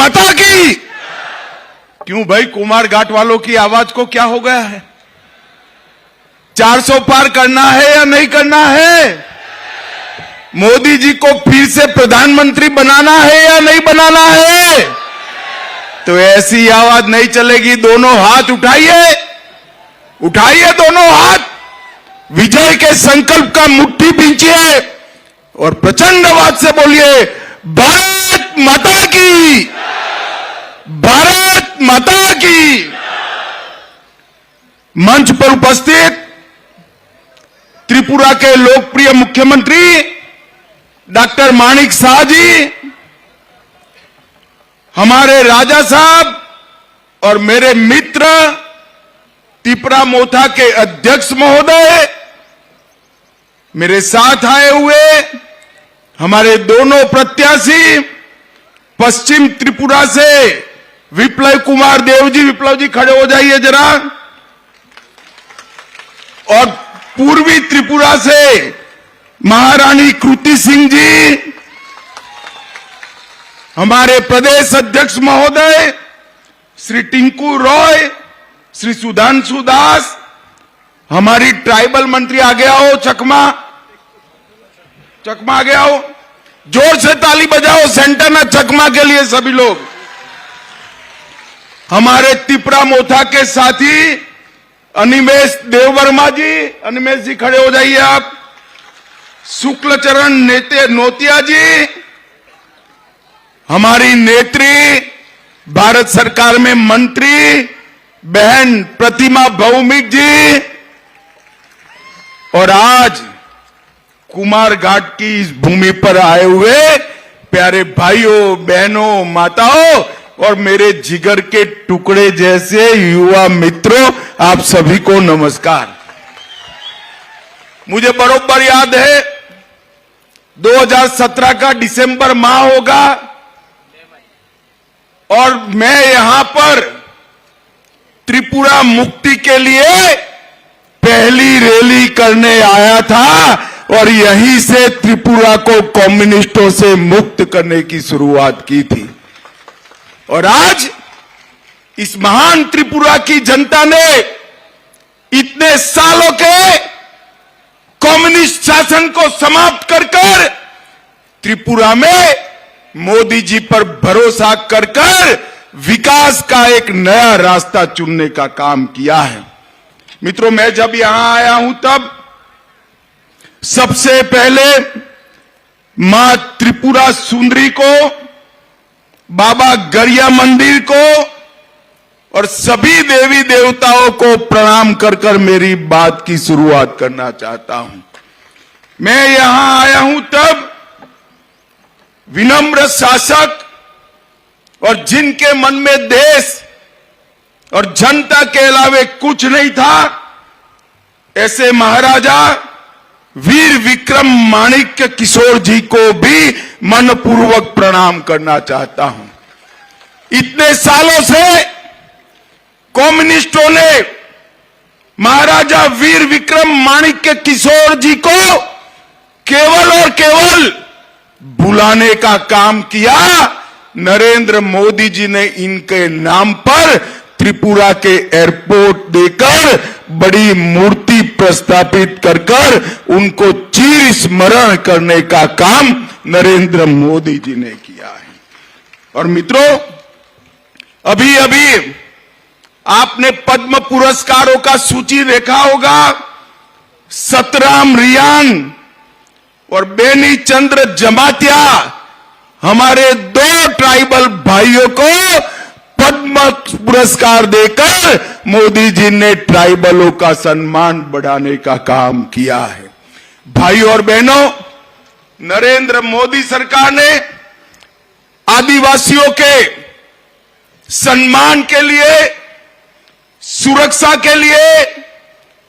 माता की। क्यों भाई, कुमार घाट वालों की आवाज को क्या हो गया है? 400 पार करना है या नहीं करना है? मोदी जी को फिर से प्रधानमंत्री बनाना है या नहीं बनाना है? तो ऐसी आवाज नहीं चलेगी। दोनों हाथ उठाइए, उठाइए दोनों हाथ, विजय के संकल्प का मुट्ठी बींचिए और प्रचंड आवाज से बोलिए, भारत माता की, भारत माता की। मंच पर उपस्थित त्रिपुरा के लोकप्रिय मुख्यमंत्री डॉक्टर माणिक शाह जी, हमारे राजा साहब और मेरे मित्र तिपरा मोथा के अध्यक्ष महोदय, मेरे साथ आए हुए हमारे दोनों प्रत्याशी, पश्चिम त्रिपुरा से विप्लव कुमार देव जी, विप्लव जी खड़े हो जाइए जरा, और पूर्वी त्रिपुरा से महारानी कृति सिंह जी, हमारे प्रदेश अध्यक्ष महोदय श्री टिंकू रॉय, श्री सुधांशु दास, हमारी ट्राइबल मंत्री आगे आओ, चकमा आगे आओ, जोर से ताली बजाओ सेंटर ना चकमा के लिए सभी लोग। हमारे तिपरा मोथा के साथी अनिमेश देववर्मा जी, अनिमेश जी खड़े हो जाइए आप, शुक्लचरण नोतिया जी, हमारी नेत्री भारत सरकार में मंत्री बहन प्रतिमा भौमिक जी, और आज कुमार घाट की इस भूमि पर आए हुए प्यारे भाइयों बहनों माताओं और मेरे जिगर के टुकड़े जैसे युवा मित्रों, आप सभी को नमस्कार। मुझे बरोबर याद है 2017 का दिसंबर माह होगा और मैं यहां पर त्रिपुरा मुक्ति के लिए पहली रैली करने आया था और यहीं से त्रिपुरा को कम्युनिस्टों से मुक्त करने की शुरुआत की थी। और आज इस महान त्रिपुरा की जनता ने इतने सालों के कम्युनिस्ट शासन को समाप्त कर त्रिपुरा में मोदी जी पर भरोसा कर विकास का एक नया रास्ता चुनने का काम किया है। मित्रों, मैं जब यहां आया हूं तब सबसे पहले मां त्रिपुरा सुंदरी को, बाबा गरिया मंदिर को और सभी देवी देवताओं को प्रणाम कर मेरी बात की शुरुआत करना चाहता हूं। मैं यहां आया हूं तब विनम्र शासक और जिनके मन में देश और जनता के अलावे कुछ नहीं था, ऐसे महाराजा वीर विक्रम माणिक्य किशोर जी को भी मनपूर्वक प्रणाम करना चाहता हूं। इतने सालों से कम्युनिस्टों ने महाराजा वीर विक्रम माणिक्य किशोर जी को केवल और केवल बुलाने का काम किया। नरेंद्र मोदी जी ने इनके नाम पर त्रिपुरा के एयरपोर्ट देकर बड़ी मूर्ति प्रस्थापित कर उनको चिर स्मरण करने का काम नरेंद्र मोदी जी ने किया है। और मित्रों, अभी अभी आपने पद्म पुरस्कारों का सूची देखा होगा। सतराम रियान और बेनी चंद्र जमातिया, हमारे 2 ट्राइबल भाइयों को पद्म पुरस्कार देकर मोदी जी ने ट्राइबलों का सम्मान बढ़ाने का काम किया है। भाइयों और बहनों, नरेंद्र मोदी सरकार ने आदिवासियों के सम्मान के लिए, सुरक्षा के लिए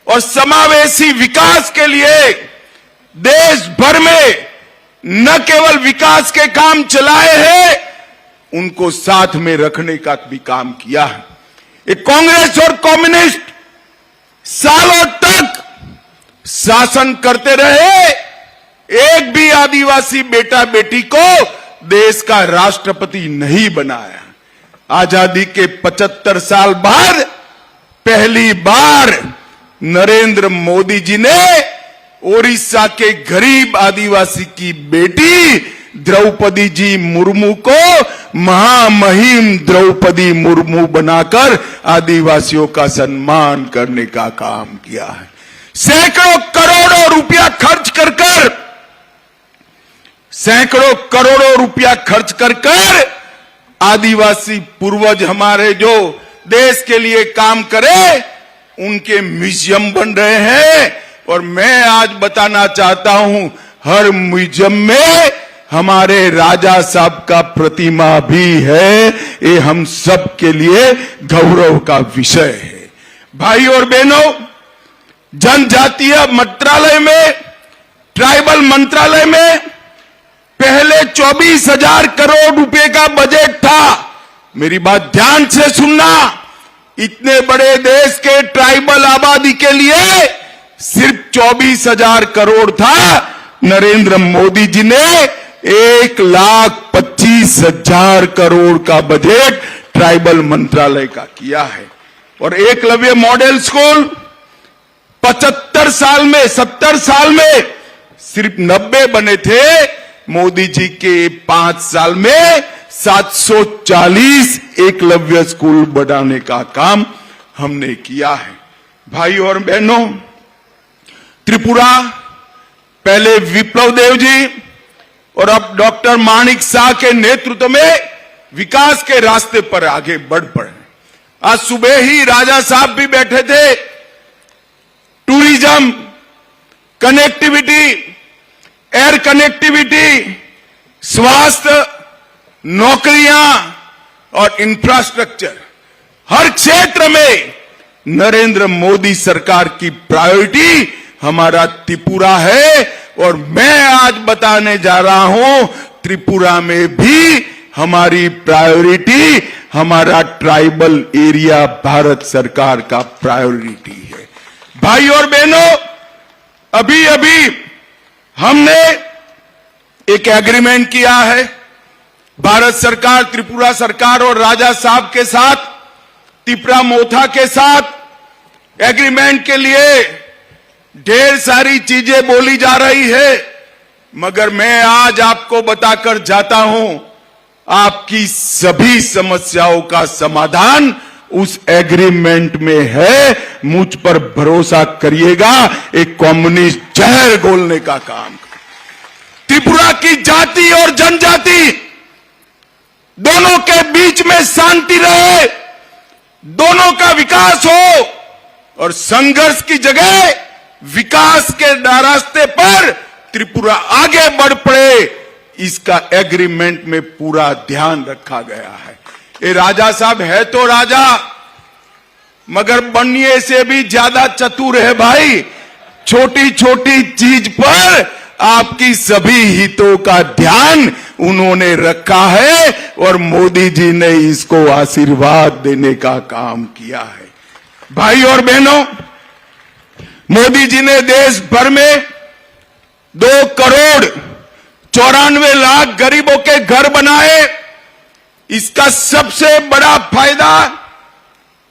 और समावेशी विकास के लिए देश भर में न केवल विकास के काम चलाए हैं, उनको साथ में रखने का भी काम किया है। एक कांग्रेस और कम्युनिस्ट सालों तक शासन करते रहे, एक भी आदिवासी बेटा बेटी को देश का राष्ट्रपति नहीं बनाया। आजादी के 75 साल बाद पहली बार नरेंद्र मोदी जी ने ओडिशा के गरीब आदिवासी की बेटी द्रौपदी जी मुर्मू को महामहिम द्रौपदी मुर्मू बनाकर आदिवासियों का सम्मान करने का काम किया है। सैकड़ों करोड़ों रुपया खर्च कर सैकड़ों करोड़ों रुपया खर्च कर आदिवासी पूर्वज हमारे जो देश के लिए काम करे उनके म्यूजियम बन रहे हैं। और मैं आज बताना चाहता हूं, हर म्यूजियम में हमारे राजा साहब का प्रतिमा भी है। ये हम सब के लिए गौरव का विषय है। भाई और बहनों, जनजातीय मंत्रालय में, ट्राइबल मंत्रालय में पहले 24,000 करोड़ रुपए का बजट था। मेरी बात ध्यान से सुनना, इतने बड़े देश के ट्राइबल आबादी के लिए सिर्फ 24,000 करोड़ था। नरेंद्र मोदी जी ने 1,25,000 करोड़ का बजट ट्राइबल मंत्रालय का किया है। और एकलव्य मॉडल स्कूल 70 साल में सिर्फ 90 बने थे। मोदी जी के 5 साल में 740 एकलव्य स्कूल बनाने का काम हमने किया है। भाई और बहनों, त्रिपुरा पहले विप्लव देव जी और अब डॉक्टर माणिक शाह के नेतृत्व में विकास के रास्ते पर आगे बढ़ पड़े। आज सुबह ही राजा साहब भी बैठे थे। टूरिज्म, कनेक्टिविटी, एयर कनेक्टिविटी, स्वास्थ्य, नौकरियां और इंफ्रास्ट्रक्चर, हर क्षेत्र में नरेंद्र मोदी सरकार की प्रायोरिटी हमारा त्रिपुरा है। और मैं आज बताने जा रहा हूं, त्रिपुरा में भी हमारी प्रायोरिटी हमारा ट्राइबल एरिया भारत सरकार का प्रायोरिटी है। भाई और बहनों, अभी हमने एक एग्रीमेंट किया है भारत सरकार, त्रिपुरा सरकार और राजा साहब के साथ, तिपरा मोथा के साथ। एग्रीमेंट के लिए ढेर सारी चीजें बोली जा रही है, मगर मैं आज आपको बताकर जाता हूं, आपकी सभी समस्याओं का समाधान उस एग्रीमेंट में है। मुझ पर भरोसा करिएगा, एक कम्युनिस्ट जहर घोलने का काम। त्रिपुरा की जाति और जनजाति दोनों के बीच में शांति रहे, दोनों का विकास हो और संघर्ष की जगह विकास के रास्ते पर त्रिपुरा आगे बढ़ पड़े, इसका एग्रीमेंट में पूरा ध्यान रखा गया है। ये राजा साहब है तो राजा, मगर बनने से भी ज्यादा चतुर है भाई। छोटी छोटी चीज पर आपकी सभी हितों का ध्यान उन्होंने रखा है और मोदी जी ने इसको आशीर्वाद देने का काम किया है। भाई और बहनों, मोदी जी ने देश भर में 2,94,00,000 गरीबों के घर बनाए। इसका सबसे बड़ा फायदा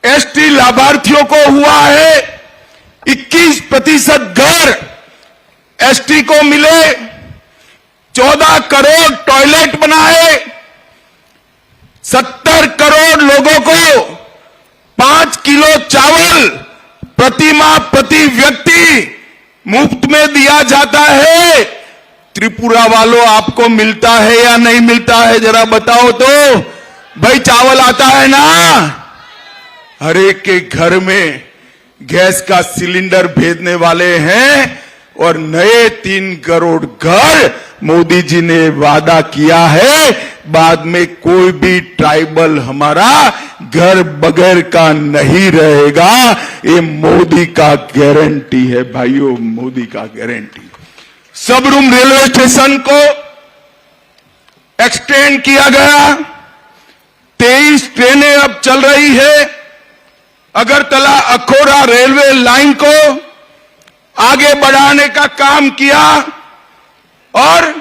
एसटी लाभार्थियों को हुआ है। 21% घर एसटी को मिले, 14 करोड़ टॉयलेट बनाए, 70 करोड़ लोगों को 5 किलो चावल प्रति माह प्रति व्यक्ति मुफ्त में दिया जाता है। त्रिपुरा वालों, आपको मिलता है या नहीं मिलता है, जरा बताओ तो। भाई चावल आता है ना? हर एक के घर में गैस का सिलेंडर भेजने वाले हैं और नए 3 करोड़ घर मोदी जी ने वादा किया है। बाद में कोई भी ट्राइबल हमारा घर बगैर का नहीं रहेगा। ये मोदी का गारंटी है भाइयों, मोदी का गारंटी। सबरूम रेलवे स्टेशन को एक्सटेंड किया गया। 23 ट्रेनें अब चल रही है। अगरतला अखौरा रेलवे लाइन को आगे बढ़ाने का काम किया और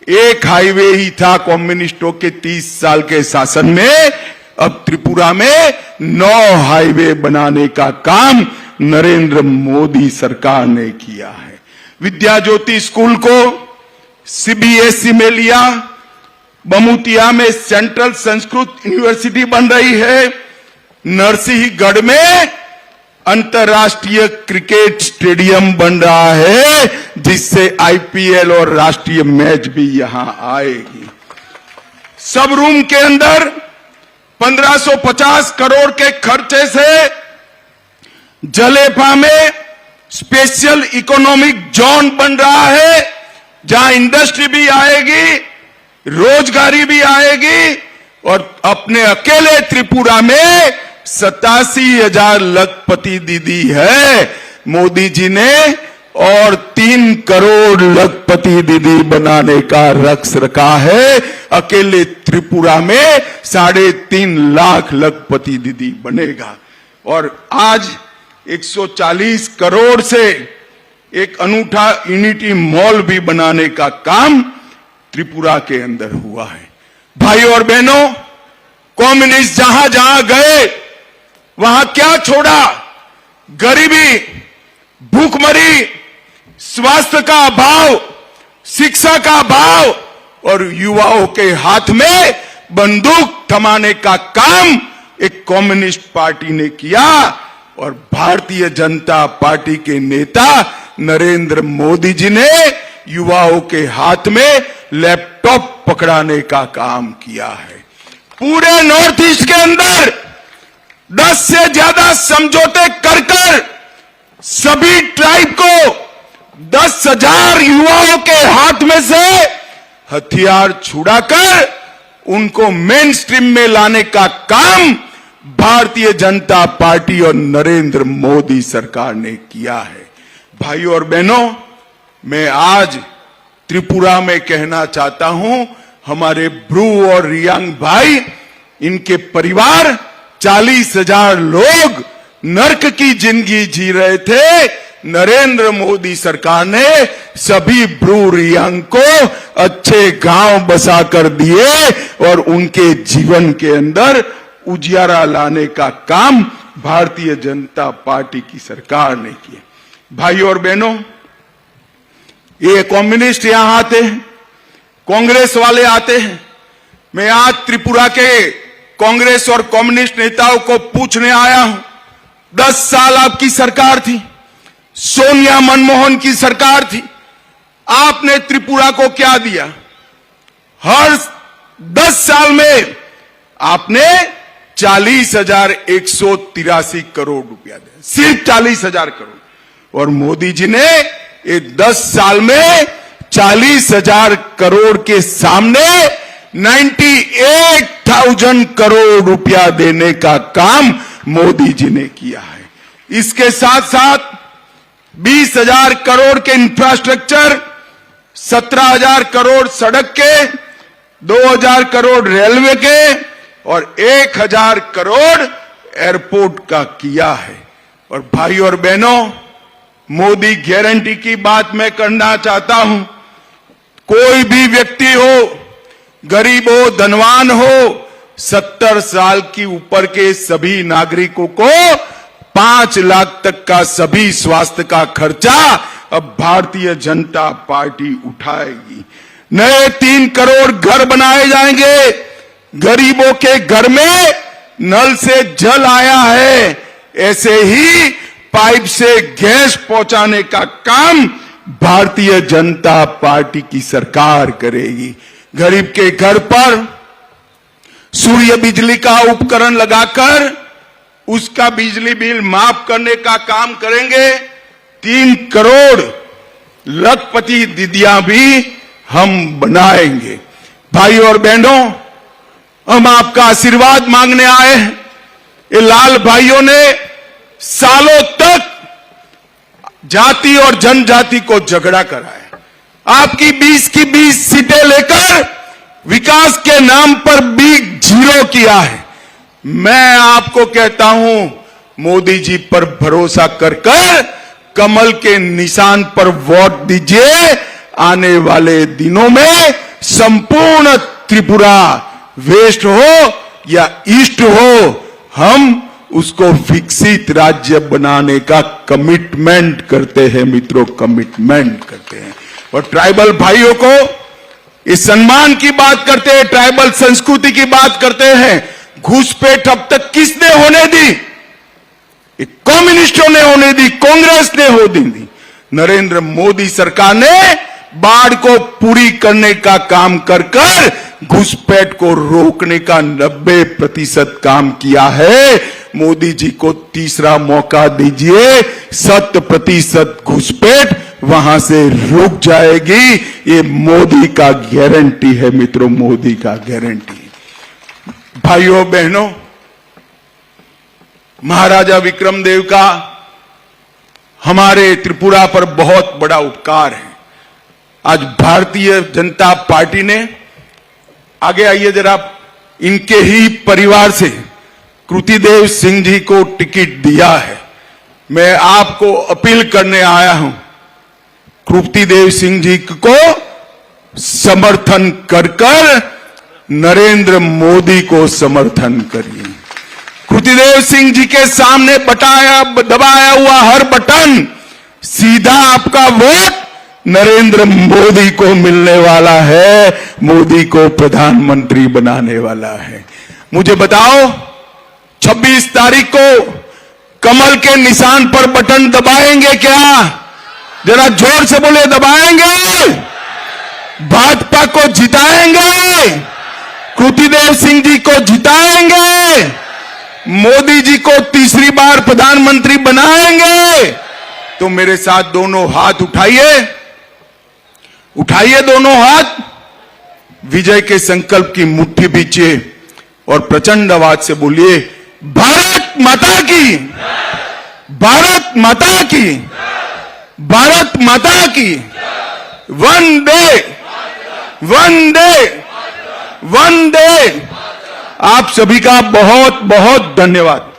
एक हाईवे ही था कम्युनिस्टों के 30 साल के शासन में। अब त्रिपुरा में 9 हाईवे बनाने का काम नरेंद्र मोदी सरकार ने किया है। विद्या ज्योति स्कूल को सीबीएसई में लिया। बमुतिया में सेंट्रल संस्कृत यूनिवर्सिटी बन रही है। नरसिंहगढ़ में अंतर्राष्ट्रीय क्रिकेट स्टेडियम बन रहा है, जिससे आईपीएल और राष्ट्रीय मैच भी यहां आएगी। सब रूम के अंदर 1550 करोड़ के खर्चे से जलेफा में स्पेशल इकोनॉमिक जोन बन रहा है, जहां इंडस्ट्री भी आएगी, रोजगारी भी आएगी। और अपने अकेले त्रिपुरा में 87,000 लखपति दीदी है मोदी जी ने, और 3 करोड़ लखपति दीदी बनाने का लक्ष्य रखा है। अकेले त्रिपुरा में 3.5 लाख लखपति दीदी बनेगा। और आज 140 करोड़ से एक अनूठा यूनिटी मॉल भी बनाने का काम त्रिपुरा के अंदर हुआ है। भाई और बहनों, कम्युनिस्ट जहां जहां गए वहां क्या छोड़ा? गरीबी, भूखमरी, स्वास्थ्य का अभाव, शिक्षा का अभाव, और युवाओं के हाथ में बंदूक थमाने का काम एक कम्युनिस्ट पार्टी ने किया। और भारतीय जनता पार्टी के नेता नरेंद्र मोदी जी ने युवाओं के हाथ में लैपटॉप पकड़ाने का काम किया है। पूरे नॉर्थ ईस्ट के अंदर 10 से ज्यादा समझौते कर सभी ट्राइब को 10,000 युवाओं के हाथ में से हथियार छुड़ाकर उनको मेन स्ट्रीम में लाने का काम भारतीय जनता पार्टी और नरेंद्र मोदी सरकार ने किया है। भाइयों और बहनों, मैं आज त्रिपुरा में कहना चाहता हूं, हमारे ब्रू और रियांग भाई, इनके परिवार 40,000 लोग नर्क की जिंदगी जी रहे थे। नरेंद्र मोदी सरकार ने सभी ब्रू रियांग को अच्छे गांव बसा कर दिए और उनके जीवन के अंदर उजियारा लाने का काम भारतीय जनता पार्टी की सरकार ने किया। भाइयों और बहनों, ये कम्युनिस्ट यहां आते हैं, कांग्रेस वाले आते हैं। मैं आज त्रिपुरा के कांग्रेस और कम्युनिस्ट नेताओं को पूछने आया हूं, 10 साल आपकी सरकार थी, सोनिया मनमोहन की सरकार थी, आपने त्रिपुरा को क्या दिया? हर 10 साल में आपने 40,183 करोड़ रुपया दिया, सिर्फ 40,000 करोड़। और मोदी जी ने ये 10 साल में 40,000 करोड़ के सामने 98,000 करोड़ रुपया देने का काम मोदी जी ने किया है। इसके साथ साथ 20,000 करोड़ के इंफ्रास्ट्रक्चर, 17,000 करोड़ सड़क के, 2,000 करोड़ रेलवे के और 1,000 करोड़ एयरपोर्ट का किया है। और भाई और बहनों, मोदी गारंटी की बात मैं करना चाहता हूं। कोई भी व्यक्ति हो, गरीब हो, धनवान हो, 70 साल की ऊपर के सभी नागरिकों को 5 लाख तक का सभी स्वास्थ्य का खर्चा अब भारतीय जनता पार्टी उठाएगी। नए 3 करोड़ घर बनाए जाएंगे। गरीबों के घर में नल से जल आया है, ऐसे ही पाइप से गैस पहुंचाने का काम भारतीय जनता पार्टी की सरकार करेगी। गरीब के घर पर सूर्य बिजली का उपकरण लगाकर उसका बिजली बिल माफ करने का काम करेंगे। 3 करोड़ लखपति दीदियां भी हम बनाएंगे। भाई और बहनों, हम आपका आशीर्वाद मांगने आए हैं। ये लाल भाइयों ने सालों तक जाति और जनजाति को झगड़ा कराया। आपकी 20 की 20 सीटें लेकर विकास के नाम पर बिग जीरो किया है। मैं आपको कहता हूं, मोदी जी पर भरोसा कर कमल के निशान पर वोट दीजिए। आने वाले दिनों में संपूर्ण त्रिपुरा वेस्ट हो या ईस्ट हो, हम उसको विकसित राज्य बनाने का कमिटमेंट करते हैं मित्रों, कमिटमेंट करते हैं। और ट्राइबल भाइयों को इस सम्मान की बात करते हैं, ट्राइबल संस्कृति की बात करते हैं। घुसपैठ अब तक किसने होने दी? कम्युनिस्टों ने होने दी, कांग्रेस ने होने दी। नरेंद्र मोदी सरकार ने बाढ़ को पूरी करने का काम कर घुसपैठ को रोकने का 90% काम किया है। मोदी जी को तीसरा मौका दीजिए, 100% घुसपैठ वहां से रुक जाएगी। ये मोदी का गारंटी है मित्रों, मोदी का गारंटी। भाइयों बहनों, महाराजा विक्रमदेव का हमारे त्रिपुरा पर बहुत बड़ा उपकार है। आज भारतीय जनता पार्टी ने, आगे आइए जरा, इनके ही परिवार से कृतिदेव सिंह जी को टिकट दिया है। मैं आपको अपील करने आया हूं, कृतिदेव सिंह जी को समर्थन कर नरेंद्र मोदी को समर्थन करिए। कृतिदेव सिंह जी के सामने दबाया हुआ हर बटन सीधा आपका वोट नरेंद्र मोदी को मिलने वाला है, मोदी को प्रधानमंत्री बनाने वाला है। मुझे बताओ, 26 तारीख को कमल के निशान पर बटन दबाएंगे क्या? जरा जोर से बोले, दबाएंगे? भाजपा को जिताएंगे? कृतिदेव सिंह जी को जिताएंगे? मोदी जी को तीसरी बार प्रधानमंत्री बनाएंगे? तो मेरे साथ दोनों हाथ उठाइए, उठाइए दोनों हाथ, विजय के संकल्प की मुट्ठी बीचिए और प्रचंड आवाज से बोलिए, भारत माता की, भारत माता की, भारत माता की। वंदे वंदे वंदे। आप सभी का बहुत बहुत धन्यवाद।